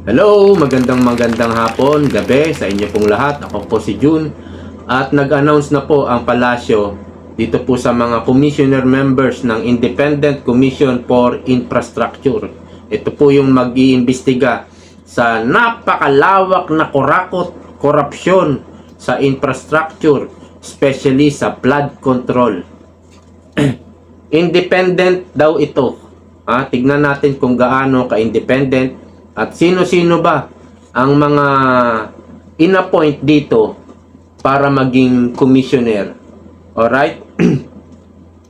Hello, magandang hapon, gabi sa inyo pong lahat. Ako po si June at nag-announce na po ang palasyo dito po sa mga commissioner members ng Independent Commission for Infrastructure. Ito po yung mag-iimbestiga sa napakalawak na korupsyon sa infrastructure, especially sa flood control. Independent daw ito. Tignan natin kung gaano ka-independent at sino-sino ba ang mga in-appoint dito para maging commissioner. Alright?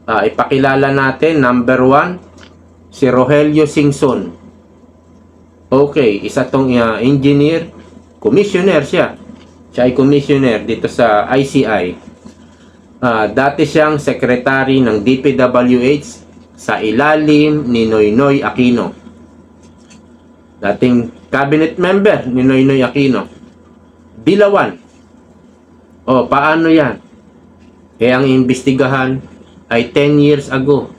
Ipakilala natin, number 1, si Rogelio Singson. Okay, isa tong engineer, commissioner siya. Siya ay commissioner dito sa ICI. Dati siyang secretary ng DPWH sa ilalim ni Noynoy Aquino. Dating cabinet member ni Noynoy Aquino. Dilawan. Paano yan? Ang imbestigahan ay 10 years ago.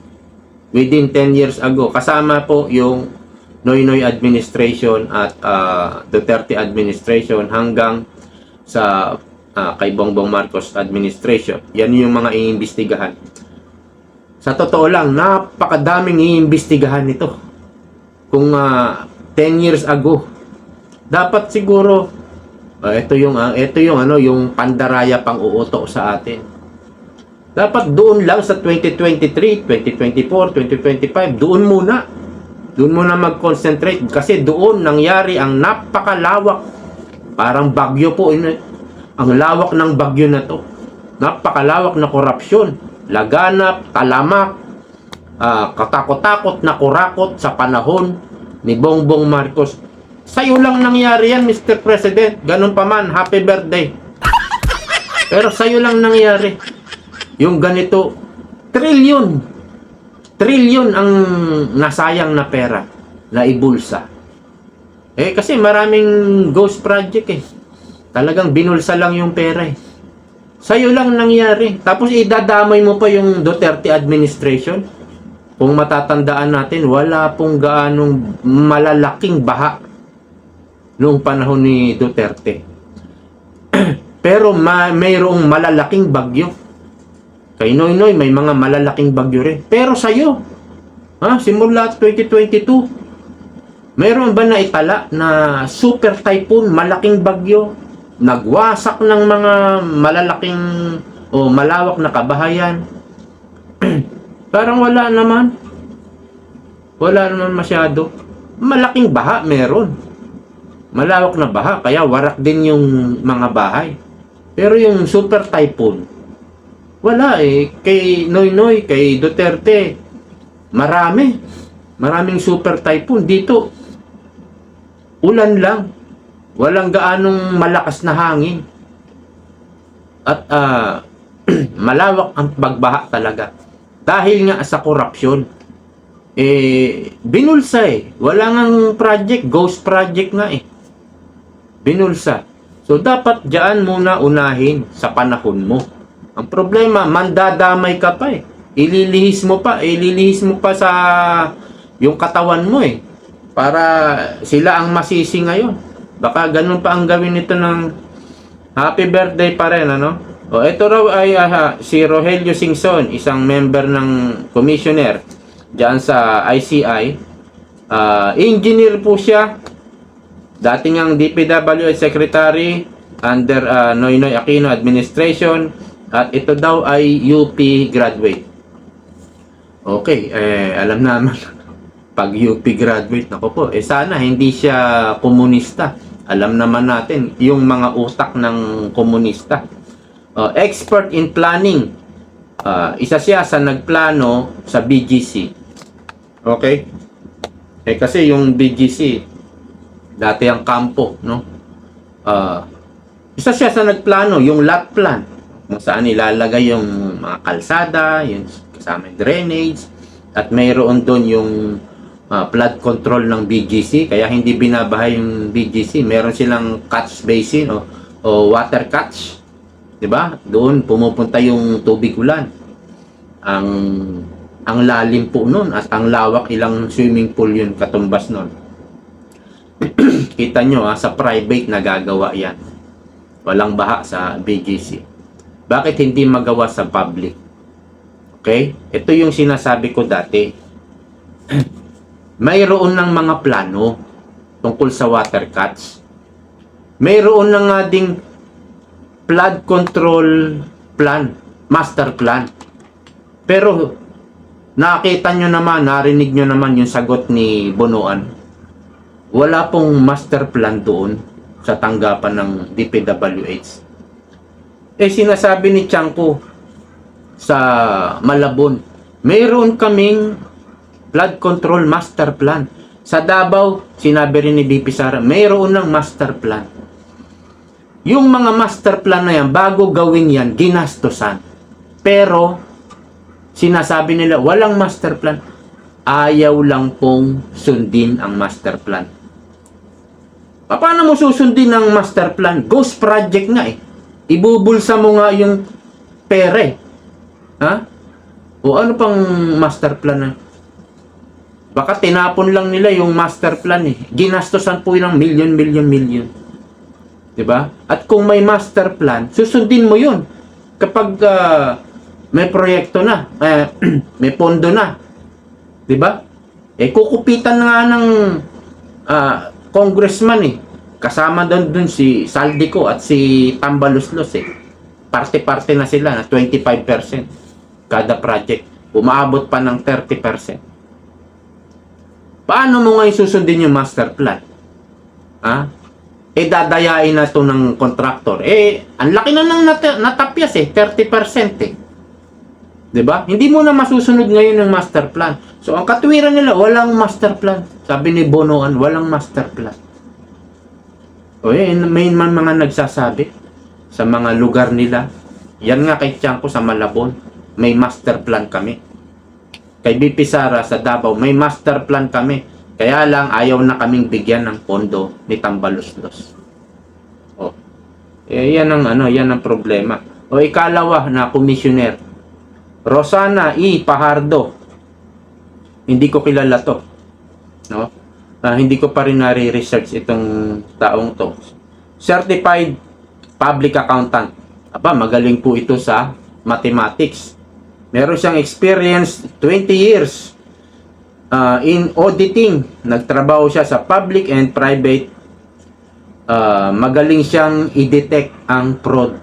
Within 10 years ago. Kasama po yung Noynoy administration at Duterte administration hanggang sa kay Bongbong Marcos administration. Yan yung mga iimbestigahan. Sa totoo lang, napakadaming iimbestigahan nito. Kung 10 years ago, dapat siguro ito yung yung pandaraya pang uuto sa atin. Dapat doon lang sa 2023, 2024, 2025, doon muna mag-concentrate kasi doon nangyari ang napakalawak, parang bagyo po ang lawak ng bagyo na to. Napakalawak na korupsyon, laganap, talamak, katakot-takot na kurakot sa panahon ni Bongbong Marcos. Sa'yo lang nangyari yan, Mr. President. Ganun pa man, happy birthday. Pero sa'yo lang nangyari. Yung ganito, trilyon ang nasayang na pera na ibulsa. Kasi maraming ghost project Talagang binulsa lang yung pera Sa'yo lang nangyari. Tapos idadamay mo pa yung Duterte administration. Kung matatandaan natin, wala pong gaanong malalaking baha noong panahon ni Duterte. Pero mayroong malalaking bagyo. Kay Noynoy, may mga malalaking bagyo rin. Pero sa'yo, simula 2022, mayroon ba na itala na super typhoon, malaking bagyo, nagwasak ng mga malalaking o malawak na kabahayan? Parang wala naman. Wala naman masyado. Malaking baha meron. Malawak na baha, kaya warak din yung mga bahay. Pero yung super typhoon, wala Kay Noynoy, kay Duterte, maraming super typhoon. Dito, ulan lang. Walang gaanong malakas na hangin. At malawak ang pagbaha talaga. Dahil nga sa korupsyon. Binulsa Wala ngang project, ghost project nga Binulsa. So, dapat dyan muna unahin sa panahon mo. Ang problema, mandadamay ka pa Ililihis mo pa sa yung katawan mo para sila ang masisi ngayon. Baka ganun pa ang gawin nito ng happy birthday pa rin, ito raw ay si Rogelio Singson, isang member ng commissioner diyan sa ICI. Engineer po siya. Dating ang DPWH secretary under Noynoy Aquino administration. At ito daw ay UP graduate. Okay, alam naman pag UP graduate, nako po, sana hindi siya komunista. Alam naman natin yung mga utak ng komunista. Expert in planning. Isa siya sa nagplano sa BGC. Okay? Kasi yung BGC, dati ang kampo, isa siya sa nagplano, yung lot plan. Kung saan ilalagay yung mga kalsada, yung kasama yung drainage, at mayroon doon yung flood control ng BGC. Kaya hindi binabahay yung BGC. Meron silang catch basin o water catch. 'Di ba? Doon pumupunta yung tubig ulan. Ang lalim po noon at ang lawak, ilang swimming pool yun katumbas noon. Kita nyo sa private nagagawa yan. Walang baha sa BGC. Bakit hindi magawa sa public? Okay? Ito yung sinasabi ko dati. Mayroon ng mga plano tungkol sa water cuts. Mayroon na nga ding flood control plan, master plan. Pero nakita nyo naman, narinig nyo naman yung sagot ni Bonoan. Wala pong master plan doon sa tanggapan ng DPWH. Sinasabi ni Tiangco sa Malabon, mayroon kaming flood control master plan. Sa Davao, sinabi rin ni BP Sara, mayroon ng master plan. Yung mga master plan na yan, bago gawin yan, ginastosan. Pero, sinasabi nila, walang master plan. Ayaw lang pong sundin ang master plan. Paano mo susundin ang master plan? Ghost project nga eh. Ibubulsa mo nga yung pere. Ha? O ano pang master plan na? Baka tinapon lang nila yung master plan eh. Ginastosan po yun ng million. Diba? At kung may master plan, susundin mo yun. Kapag may proyekto na, may pondo na. Diba? Kukupitan nga ng congressman eh. Kasama doon si Saldico at si Tambaluslos eh. Parte-parte na sila na 25% kada project. Umaabot pa ng 30%. Paano mo ngayon susundin yung master plan? Dadayain na to ng contractor. Ang laki na ng natapyas 30% eh. 'Di ba? Hindi mo na masusunod ngayon ng master plan. So ang katwiran nila, walang master plan. Sabi ni Bonoan, walang master plan. May mga nagsasabi sa mga lugar nila. Yan nga kay Tiangco sa Malabon, may master plan kami. Kay BP Sara sa Davao, may master plan kami. Kaya lang ayaw na kaming bigyan ng pondo ni Tambaluslos. Yan ang problema. Ikalawa na commissioner, Rosana E. Pajardo. Hindi ko kilala to. No? Hindi ko pa rin nare-research itong taong to. Certified Public Accountant. Magaling po ito sa mathematics. Meron siyang experience 20 years in auditing. Nagtrabaho siya sa public and private. Magaling siyang i-detect ang fraud.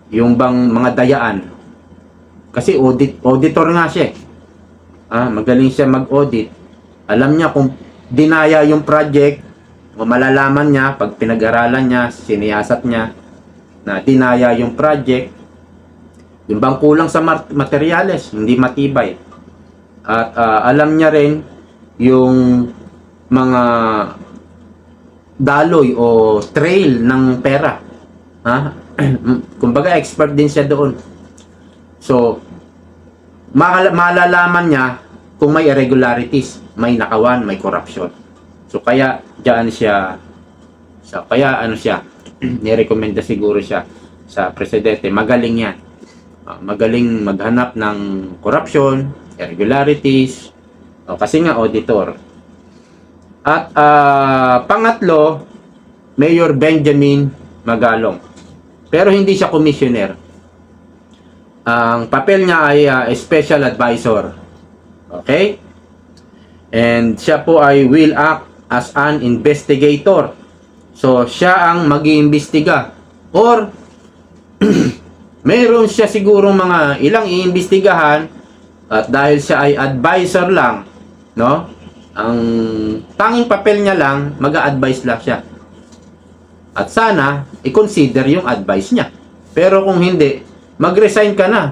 Yung bang mga dayaan. Kasi auditor nga siya. Magaling siya mag-audit. Alam niya kung dinaya yung project, o malalaman niya pag pinag-aralan niya, siniyasat niya na dinaya yung project. Yung bang kulang sa materyales, hindi matibay. At alam niya rin yung mga daloy o trail ng pera. Kumbaga expert din siya doon. So malalaman niya kung may irregularities, may nakawan, may corruption. So kaya diyan siya nirekomenda siguro siya sa presidente. Magaling yan. Magaling maghanap ng corruption, irregularities, kasi nga auditor. At pangatlo, Mayor Benjamin Magalong. Pero hindi siya commissioner. Ang papel niya ay special advisor. Okay? And siya po ay will act as an investigator. So siya ang mag-iimbestiga. Or mayroon siya siguro mga ilang iimbestigahan, at dahil siya ay advisor lang, no? Ang tanging papel niya lang, mag-a-advise lang siya. At sana i-consider yung advice niya. Pero kung hindi, mag-resign ka na.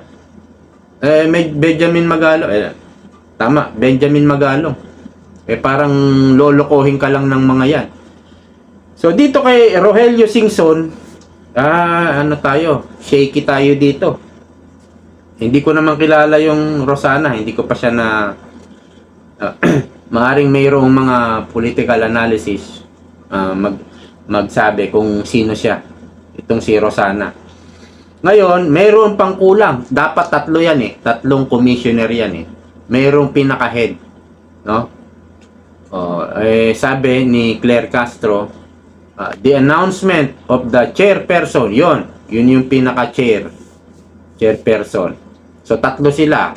Benjamin Magalong. Tama, Benjamin Magalong. Parang lolokohin ka lang ng mga yan. So dito kay Rogelio Singson, shaky tayo dito. Hindi ko naman kilala yung Rosana, hindi ko pa siya na maaring mayroong mga political analysis magsabi kung sino siya, itong si Rosana. Ngayon, mayroon pang kulang. Dapat tatlo yan tatlong commissioner yan Mayroong pinaka-head, no? Sabi ni Claire Castro, the announcement of the chairperson, yun yung chairperson. So tatlo sila,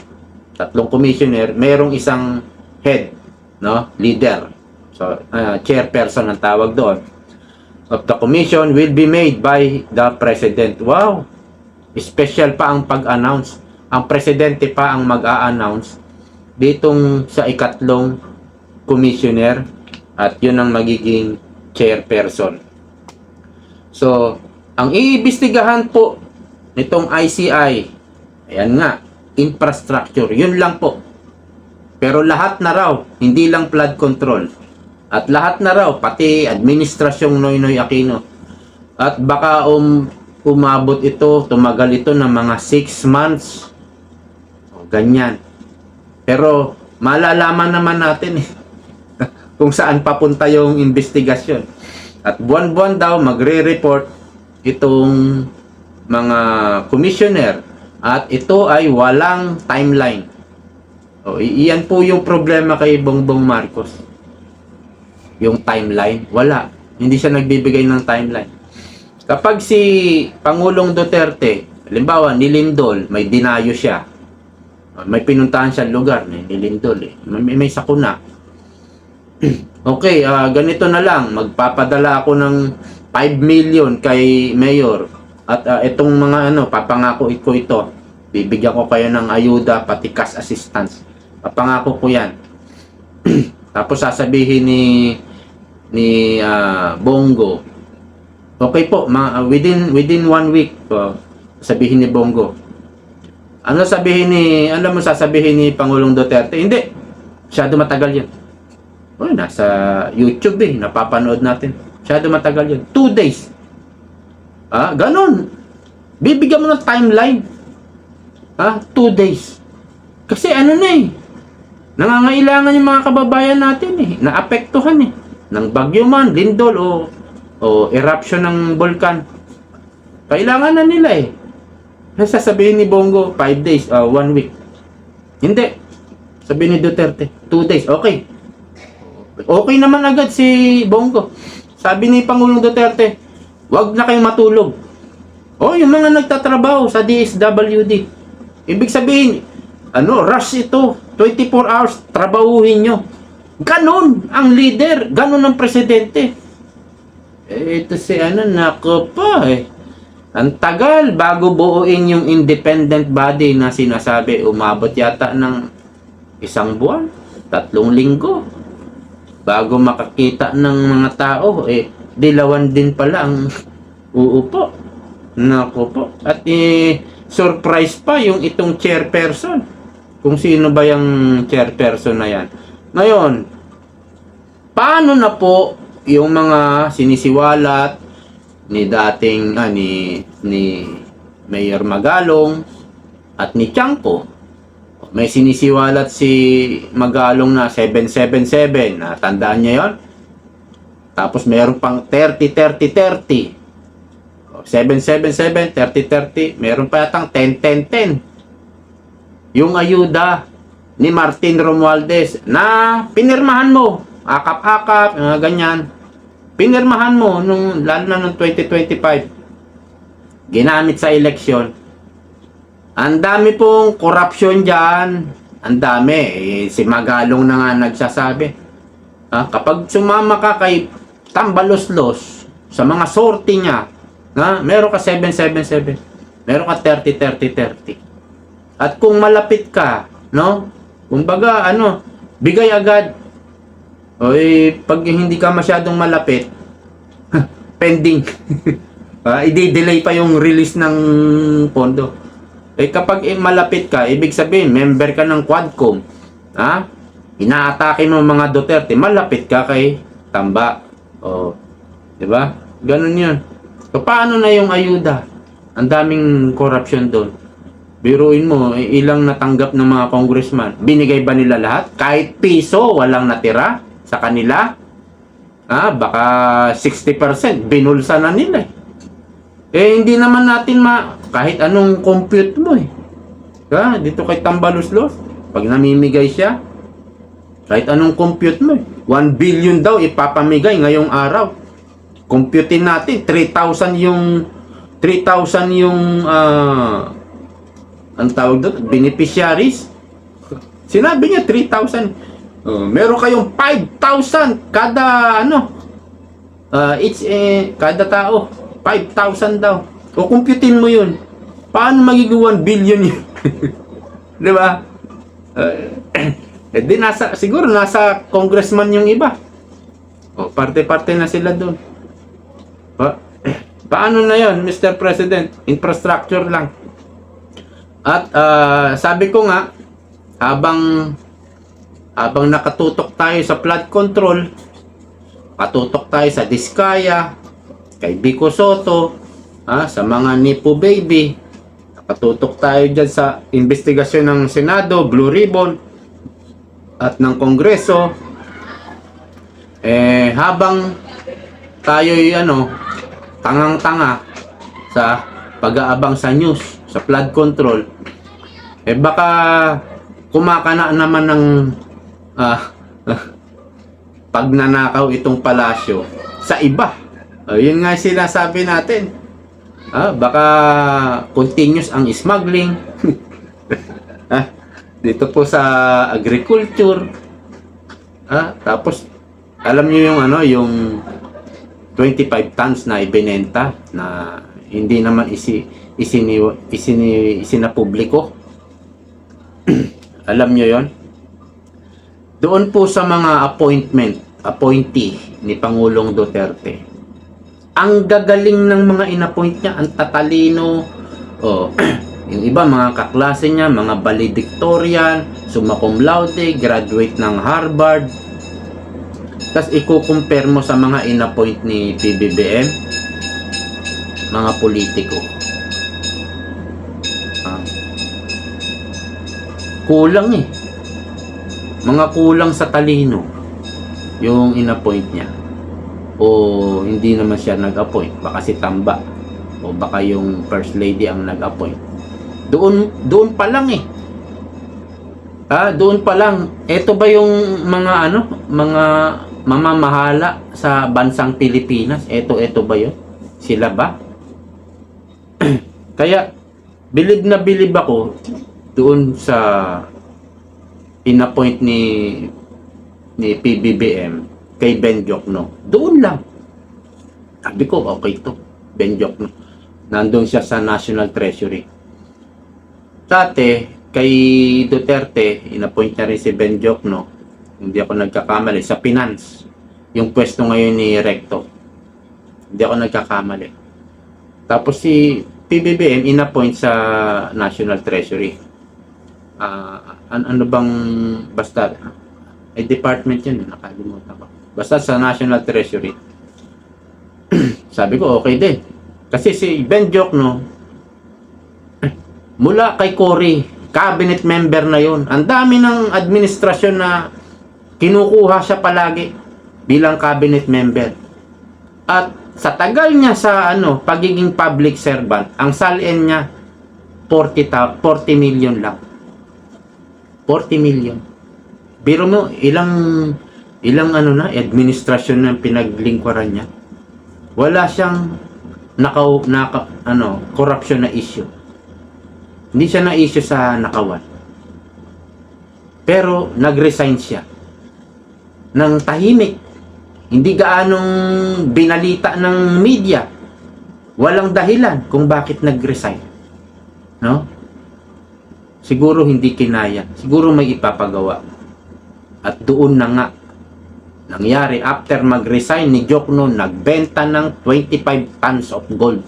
tatlong commissioner, mayroong isang head, no, leader. So chairperson ang tawag doon. Of the commission will be made by the president. Wow! Special pa ang pag-announce. Ang presidente pa ang mag-a-announce ditong sa ikatlong commissioner at yun ang magiging chairperson. So, ang iimbestigahan po nitong ICI, ayan nga, infrastructure, yun lang po. Pero lahat na raw, hindi lang flood control. At lahat na raw, pati administrasyong Noynoy Aquino. At baka umabot ito, tumagal ito ng mga 6 months. O, ganyan. Pero malalaman naman natin kung saan papunta yung investigasyon. At buwan-buwan daw magre-report itong mga commissioner at ito ay walang timeline. O, iyan po yung problema kay Bongbong Marcos. Yung timeline, wala. Hindi siya nagbibigay ng timeline. Kapag si Pangulong Duterte, halimbawa nilindol, may dinayo siya. May pinuntahan siya lugar, nilindol eh. May sakuna. Okay, ganito na lang. Magpapadala ako ng 5 million kay Mayor. At itong mga papangako ko ito. Bibigyan ko kayo ng ayuda, pati cash assistance. Papangako ko yan. Tapos sasabihin ni Bongo, okay po, within 1 week, sabihin ni Bongo. Alam mo sasabihin ni Pangulong Duterte? Hindi. Masyado matagal yan. Nasa YouTube napapanood natin. Masyado matagal yan. 2 days. Ganon. Bibigyan mo ng timeline. 2 days. Kasi nangangailangan yung mga kababayan natin naapektuhan ng bagyo man, lindol o eruption ng bulkan. Kailangan na nila sasabihin ni Bongo 5 days, 1 week. Hindi. Sabihin ni Duterte 2 days. Okay. Okay naman agad si Bongo. Sabi ni Pangulong Duterte, wag na kayong matulog. Yung mga nagtatrabaho sa DSWD. Ibig sabihin, rush ito. 24 hours, trabahuhin nyo. Ganon ang leader. Ganon ang presidente. Ito si nako pa Ang tagal bago buuin yung independent body na sinasabi. Umabot yata ng 1 buwan, 3 linggo. Bago makakita ng mga tao, dilawan din pala ang uupo. Nako po. At surprise pa yung itong chairperson. Kung sino ba yung chairperson na yan. Ngayon, paano na po yung mga sinisiwalat ni dating ni Mayor Magalong at ni Tiangco? May sinisiwalat si Magalong na 777, tandaan niya yon. Tapos mayroon pang 30-30-30. 777, 30-30, mayroon pa yatang 10-10-10. Yung ayuda ni Martin Romualdez na pinirmahan mo, akap-akap, ganyan. Pinirmahan mo lalo na nung 2025. Ginamit sa eleksyon. Ang dami pong corruption dyan. Ang dami. Si Magalong na nga nagsasabi. Kapag sumama ka kay Tambaloslos sa mga sorti niya, meron ka 777. Meron ka 30-30-30. At kung malapit ka, kumbaga, bigay agad. Pag hindi ka masyadong malapit, pending. I-delay pa yung release ng pondo. Kapag malapit ka, ibig sabihin, member ka ng Quadcom, inaatake mo mga Duterte, malapit ka kay Tamba. Diba? Ganun yun. So, paano na yung ayuda? Ang daming corruption doon. Biruin mo, ilang natanggap ng mga congressman. Binigay ba nila lahat? Kahit piso, walang natira sa kanila. Baka 60% binulsa na nila. Hindi naman natin kahit anong compute mo dito kay Tambaloslos, pag namimigay siya, kahit anong compute mo 1 billion daw ipapamigay ngayong araw. Computein natin, 3,000 yung ang tawag doon, beneficiaries. Sinabi niya 3,000. Meron kayong 5,000 kada kada tao. 5,000 daw. O computein mo yun. Paano magiging 1 billion yun? Di ba? Siguro nasa congressman yung iba. Parte-parte na sila doon. Paano na yon, Mr. President? Infrastructure lang. At sabi ko nga, habang nakatutok tayo sa flood control, katutok tayo sa Diskaya, kay Vico Soto, sa mga Nipo Baby, nakatutok tayo dyan sa investigasyon ng Senado, Blue Ribbon, at ng Kongreso. Habang tayo'y tangang-tanga sa pag-aabang sa news, sa flood control, baka kumakana naman ng pagnanakaw itong palasyo sa iba. Yun nga sinasabi natin. Baka continuous ang smuggling. Dito po sa agriculture. Tapos alam niyo yung 25 tons na ibinenta na hindi naman isinapubliko. Alam niyo yon? Doon po sa mga appointee ni Pangulong Duterte. Ang gagaling ng mga inappoint niya, ang tatalino. Yung iba mga kaklase niya, mga valedictorian, summa cum laude, graduate ng Harvard. Tapos i-compare mo sa mga inappoint ni PBBM, mga politiko. Kulang mga kulang sa talino yung inappoint niya, o hindi naman siya nag-appoint, baka si Tamba o baka yung first lady ang nag-appoint. Doon pa lang doon pa lang. Ito ba yung mga mga mamamahala sa bansang Pilipinas? Ito ba yun? Sila ba? Kaya bilib na bilib ako doon sa inappoint ni PBBM kay Ben Diokno. Doon lang. Sabi ko, okay to. Ben Diokno. Nandun siya sa National Treasury. Dati, kay Duterte, inappoint niya rin si Ben Diokno. Hindi ako nagkakamali. Sa Finance. Yung pwesto ngayon ni Recto. Hindi ako nagkakamali. Tapos si PBBM inappoint sa National Treasury. Ano bang basta department yun, nakalimutan ko. Basta sa National Treasury. Sabi ko okay din. Kasi si Ben Diokno mula kay Cory, cabinet member na yun. Ang dami ng administrasyon na kinukuha siya palagi bilang cabinet member. At sa tagal niya sa pagiging public servant, ang salin niya 40 million lang. 40 million. Biro mo, ilang administrasyon na pinaglingkuran niya. Wala siyang corruption na issue. Hindi siya na issue sa nakawan. Pero nag-resign siya ng tahimik. Hindi gaanong binalita ng media. Walang dahilan kung bakit nag-resign. No? Siguro hindi kinaya. Siguro may ipapagawa. At doon na nga nangyari, after mag-resign ni Diokno, nagbenta ng 25 tons of gold.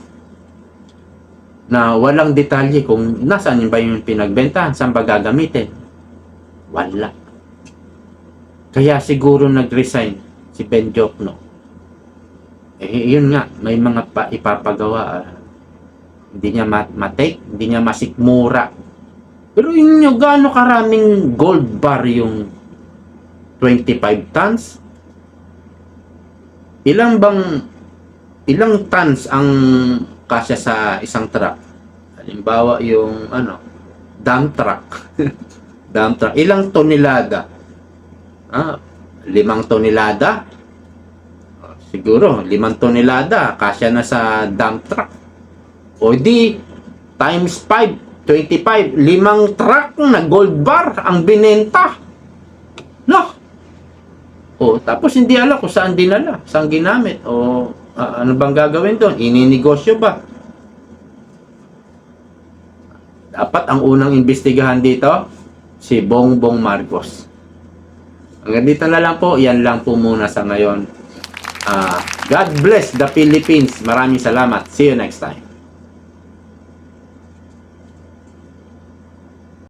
Na walang detalye kung nasaan ba yung pinagbentahan, saan ba gagamitin. Wala. Kaya siguro nag-resign si Ben Diokno. Yun nga, may mga ipapagawa. Hindi niya matake, hindi niya masikmura. Pero yun nyo, gaano karaming gold bar yung 25 tons? Ilang tons ang kasya sa isang truck? Halimbawa yung dump truck. Dump truck. Ilang tonelada? 5 tonelada. Siguro, 5 tonelada, kasya na sa dump truck. O di, times 5, 25, 5 truck na gold bar ang binenta. No? O, tapos hindi alam kung saan dinala, saan ginamit, o ano bang gagawin doon? Ininegosyo ba? Dapat ang unang imbestigahan dito, si Bongbong Marcos. Hanggang dito na lang po, yan lang po muna sa ngayon. God bless the Philippines. Maraming salamat. See you next time.